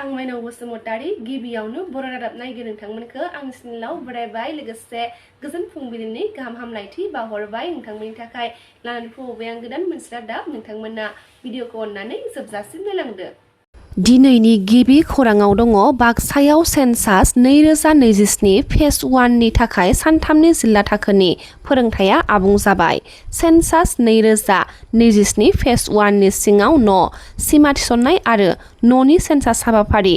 आं SmainaoBasumatari गिबियावनो बर' रादाब नायगिरि नोंथांमोनखौ आंनि चेनेलाव बरायबाय लोगोसे गोजोन फुंबिलिनि गाहाम हामलायथि बावहरबाय नोंथांमोननि थाखाय लानानै फैबाय आं गोदान मोनसे रादाब नोंथांमोना भिडिअखौ अननानै जोबजासिम नायलांदो। दिनैनि गिबि खौराङाव दङ बाक्सायाव सेन्सास 2027 फेज 1 नि थाखाय सानथामनि जिल्ला थाखोनि फोरोंथाया आबुं जाबाय। सेन्सास 2027 फेज 1 नि सिङाव न' सिमा थिसननाय आरो न'नि सेन्सास हाबाफारि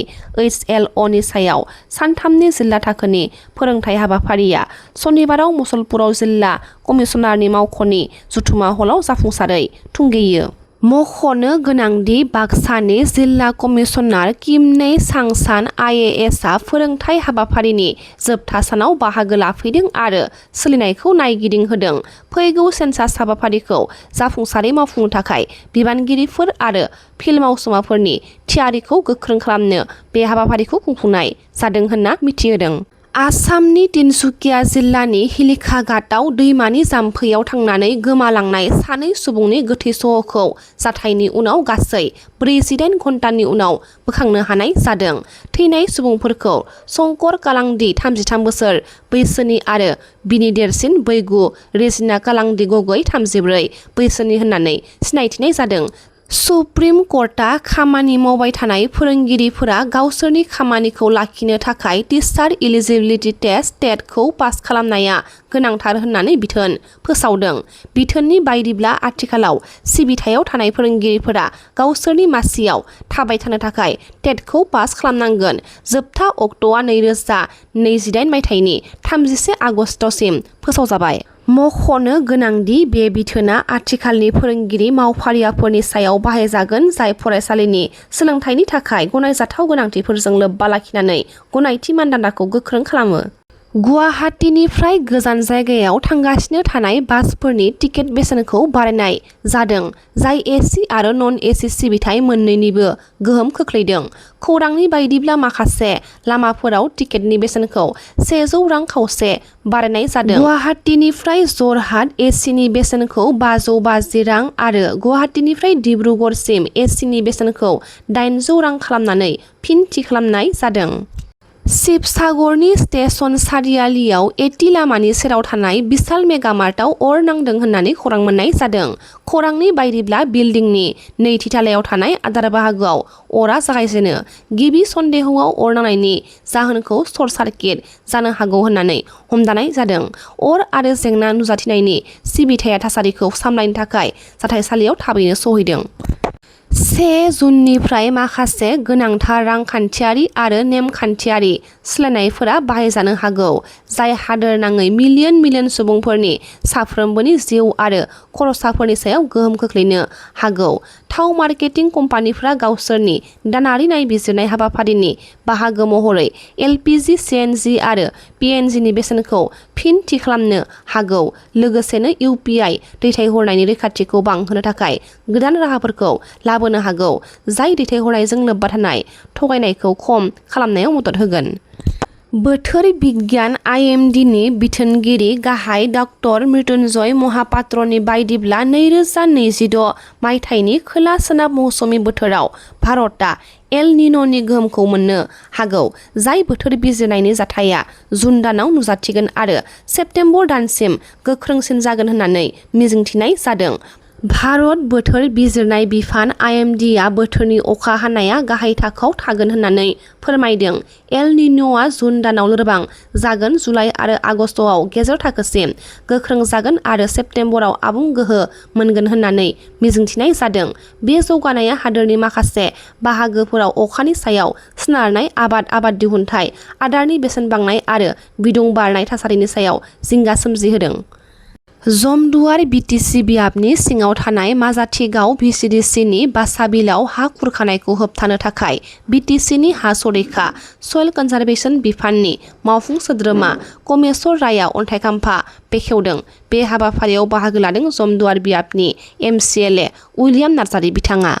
HLO नि सायाव सानथामनि जिल्ला थाखोनि फोरोंथाय हाबाफारिया सनिबाराव मुसलपुराव जिल्ला कमिसनारनि मावख'नि जथुमा हलाव जाफुंसारै थुंगेयो। मख'नो गोनांदि बाक्सानि जिल्ला कमिसनार किमनै सांसान IAS आ फोरोंथाय हाबाफारिनि जोबथा सानाव बाहागो लाफैदों आरो सोलिनायखौ नायगिदिंहोदों। फैगौ सेन्सास हाबाफारिखौ जाफुंसारै मावफुंनो थाखाय बिबानगिरिफोर आरो फिल्ड मावसुमाफोरनि थियारिखौ गोख्रों खालामनो बे हाबाफारिखौ खुंफुंनाय जादों होनना मिथिहोदों। आसामनि तिनसुकिया जिल्लानि हिलिकाघाटआव दैमानि जाम्फैयाव थांनानै गोमालांनाय सानै सुबुंनि गोथै सह'खौ जाथायनि उनाव गासै 48 घन्टानि उनाव बोखांनो हानाय जादों। थैनाय सुबुंफोरखौ शंकर कालांदि 33 बोसोर बैसोनि आरो बिनि देरसिन बैगु रेजिना कालांदि गगৈ 34 बैसोनि होननानै सिनायथिनाय जादों। सुप्रिम कर्टआ खामानि मावबाय थानाय फोरोंगिरिफोरा गावसोरनि खामानिखौ लाखिनो थाखाय टिचार इलिजिबिलिटि टेस्ट टेटखौ पास खालामनाया गोनांथार होननानै बिथोन फोसावदों। बिथोननि बायदिब्ला आथिखालाव सिबिथायाव थानाय फोरोंगिरिफोरा गावसोरनि मासियाव थाबाय थानो थाखाय टेटखौ पास खालामनांगोन। जोबथा अक्ट'आ 2028 मायथाइनि 31 आगस्तसिम फोसावजाबाय। मख'नो गोनांदि बे बिथोना आथिखालनि फोरोंगिरि मावफारियाफोरनि सायाव बाहायजागोन जाय फरायसालिनि सोलोंथाइनि थाखाय गनायजाथाव गोनांथिफोरजों लोब्बा लाखिनानै गनायथि मानदान्दाखौ गोख्रों खालामो। गुवाहाटीनिफ्राय गोजान जायगायाव थांगासिनो थानाय बासफोरनि टिकेट बेसेनखौ बारायनाय जादों जाय एसि आरो नन एसि सिबिथाय मोन्नैनिबो गोहोम खोख्लैदों। खौरांनि बायदिब्ला माखासे लामाफोराव टिकेटनि बेसेनखौ 100 रां खावसे बारायनाय जादों। गुवाहाटीनिफ्राय जरहाट एसिनि बेसेनखौ 550 रां आरो गुवाहाटीनिफ्राय डिब्रुगड़सिम एसिनि बेसेनखौ 800 रां खालामनानै फिन थि खालामनाय जादों। शिबसागरनि स्टेशन सारियालियाव एटि लामानि सेराव थानाय बिशाल मेगामार्टआव अर नांदों होननानै खौरां मोननाय जादों। खौरांनि बायदिब्ला बिल्डिंनि नैथि थालायाव थानाय आदार बाहागोआव अरा जागायजेनो। गिबि सन्देहआव अर नांनायनि जाहोनखौ सर्ट सार्किट जानो हागौ होननानै हमदांनाय जादों। अर आरो जेंना नुजाथिनायनि सिबिथाया थासारिखौ सामलायनो थाखाय जाथायसालियाव थाबैनो सौहैदों। 1 जुननिफ्राय माखासे गोनांथार रांखान्थियारि आरो नेमखान्थियारि सोलायनायफोरा बाहायजानो हागौ जाय हादोरनाङै मिलियन सुबुंफोरनि साफ्रोमबोनि जिउ आरो खरसाफोरनि सायाव गोहोम खोख्लैनो हागौ। थाव मार्केटिं कम्पानिफोरा गावसोरनि दानारि नायबिजिरनाय हाबाफारिनि बाहागो महरै LPG, CNG आरो PNG नि बेसेनखौ फिन थि खालामनो हागौ। लोगोसेनो UPI दैथायहरनायनि रैखाथिखौ बांहोनो थाखाय गोदान राहाफोरखौ लाबोनो हागौ जाय दैथायहरनायजों लोब्बा थानाय थगायनायखौ खम खालामनायाव मदद होगोन। बोथोर बिगियान IMD नि बिथोनगिरि गाहाय डक्टर मृत्युंजय महापात्रनि बायदिब्ला 2026 मायथाइनि खोला-सोनाब मौसुमि बोथोराव भारतआ एल निन'नि गोहोमखौ मोननो हागौ जाय बोथोर बिजिरनायनि जाथाया जुन दानाव नुजाथिगोन आरो सेप्तेम्बर दानसिम गोख्रोंसिन जागोन होननानै मिजिंथिनाय जादों। भारत बोथोर बिजिरनाय बिफान IMD आ बोथोरनि अखा हानाया गाहाय थाखोआव थागोन होननानै फोरमायदों। एल निन'आ जुन दानाव लोरबां जागोन, जुलाइ आरो आगस्तआव गेजेर थाखोसिम गोख्रों जागोन आरो सेप्तेम्बराव आबुं गोहो मोनगोन होननानै मिजिंथिनाय जादों। बे जौगानाया हादोरनि माखासे बाहागोफोराव अखानि सायाव सोनारनाय आबाद दिहुनथाय, आदारनि बेसेन बांनाय आरो बिदुं बारनाय थासारिनि सायाव जिंगा सोमजिहोदों। जमदुवार BTC बियाबनि सिङाव थानाय माजाथिगाव VCDC नि बासाबिलाव हा खुरखानायखौ होबथानो थाखाय BTC नि हा संरैखा सयल कनजारभेशन बिफाननि मावफुं सोद्रोमा कमेश्वर रायआ अन्थाइ खाम्फा बेखेवदों। बे हाबाफारियाव बाहागो लादों जमदुवार बियाबनि MCLA उइलियाम नार्जारी बिथाङा।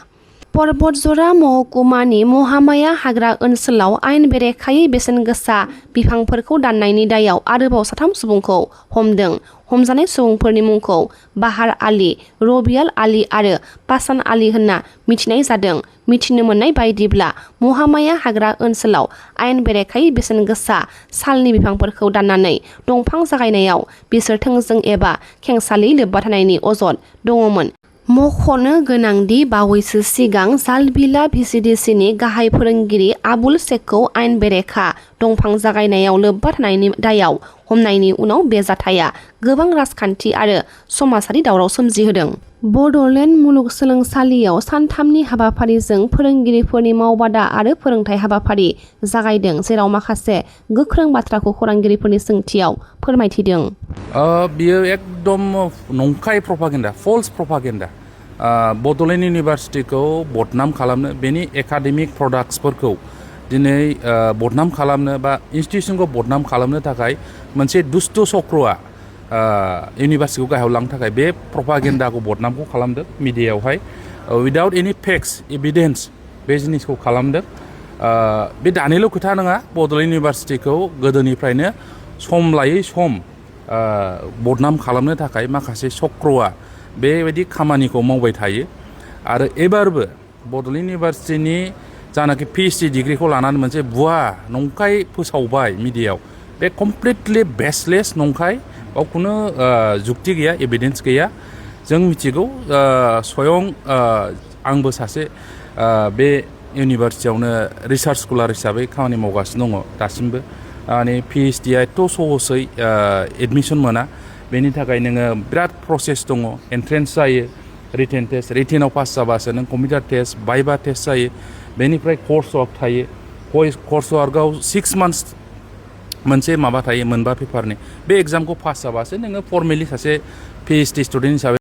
पर्बतजरा महकुमानि महामाया हाग्रा ओनसोलाव आयेन बेरेखायै बेसेन गोसा बिफांफोरखौ दाननायनि दायाव आरोबाव 3 सुबुंखौ हमदों। हमजानाय सुबुंफोरनि मुंखौ बाहार आली, रबियाल आली आरो पासान आली होनना मिथिनाय जादों। मिथिनो मोननाय बायदिब्ला महामाया हाग्रा ओनसोलाव आयेन बेरेखायै बेसेन गोसा सालनि बिफांफोरखौ दाननानै दंफां जागायनायाव बिसोर थोंजों एबा खेंसालियै लोब्बा थानायनि अजद दङमोन। मख'नो गोनांदि बावैसो सिगां जालबिला भिसिडिसिनि गाहाय फोरोंगिरि आबुल शेखखौ आयेन बेरेखा दंफां जागायनायाव लोब्बा थानायनि दायाव हमनायनि उनाव बे जाथाया गोबां राजखान्थि आरो समाजारि दावराव सोमजिहोदों। बड'लेण्ड मुलुगसोलोंसालियाव सानथामनि हाबाफारिजों फोरोंगिरिफोरनि मावबादा आरो फोरोंथाय हाबाफारि जागायदों, जेराव माखासे गोख्रों बाथ्राखौ खौरांगिरिफोरनि सोंथियाव फोरमायथिदों। बियो एकदम नंखाय प्रपागेन्डा, फल्स प्रपागेन्डा। बड'लेण्ड इउनिभारसिटिखौ बदनाम खालामनो, बेनि एकाडेमिक प्रडाक्ट्सफोरखौ दिनै बदनाम खालामनो बा इन्स्टिटिउसनखौ बदनाम खालामनो थाखाय मोनसे दुष्ट चक्रआ इउनिभारसिटिखौ गाहायाव लांनो थाखाय बे प्रपागेन्डाखौ बदनामखौ खालामदों मिडियायावहाय उइदाउट एनि फेक्टस एभिडेन्स बे जिनिसखौ खालामदों। बे दानिल' खोथा नङा, बड'लेण्ड इउनिभारसिटिखौ गोदोनिफ्रायनो सम लायै सम बदनाम खालामनो थाखाय माखासे चक्रआ बेबायदि खामानिखौ मावबाय थायो। आरो एबारबो बड'लेण्ड इउनिभारसिटिनि जानाखि PhD डिग्रिखौ लानानै मोनसे भुवा नंखाय फोसावबाय मिडियायाव, बे कमप्लिटलि बेसलेस नंखाय, बाव खुनु जुक्ति गैया, एभिडेन्स गैया। जों मिथिगौ स्वयं आंबो सासे बे इउनिभारसिटियावनो रिसार्च स्कलार हिसाबै खामानि मावगासिनो दङ दासिमबो। माने PhDआ एथ' सहसै एडमिसन मोना, बेनि थाखाय नोङो बिराद प्रसेस दङ। एन्ट्रेन्स जायो, रिटेन टेस्ट, रिटेनाव पास जाबासो नों कम्पिउटार टेस्ट, भाइभा टेस्ट जायो, बेनिफ्राय कर्स वार्क थायो। कर्स वार्कआव 6 मान्थ्स मोनसे माबा थायो, मोनबा पेपारनि। बे एग्जामखौ पास जाबासो नोङो फर्मेलि सासे PhD स्टुडेन्ट हिसाबै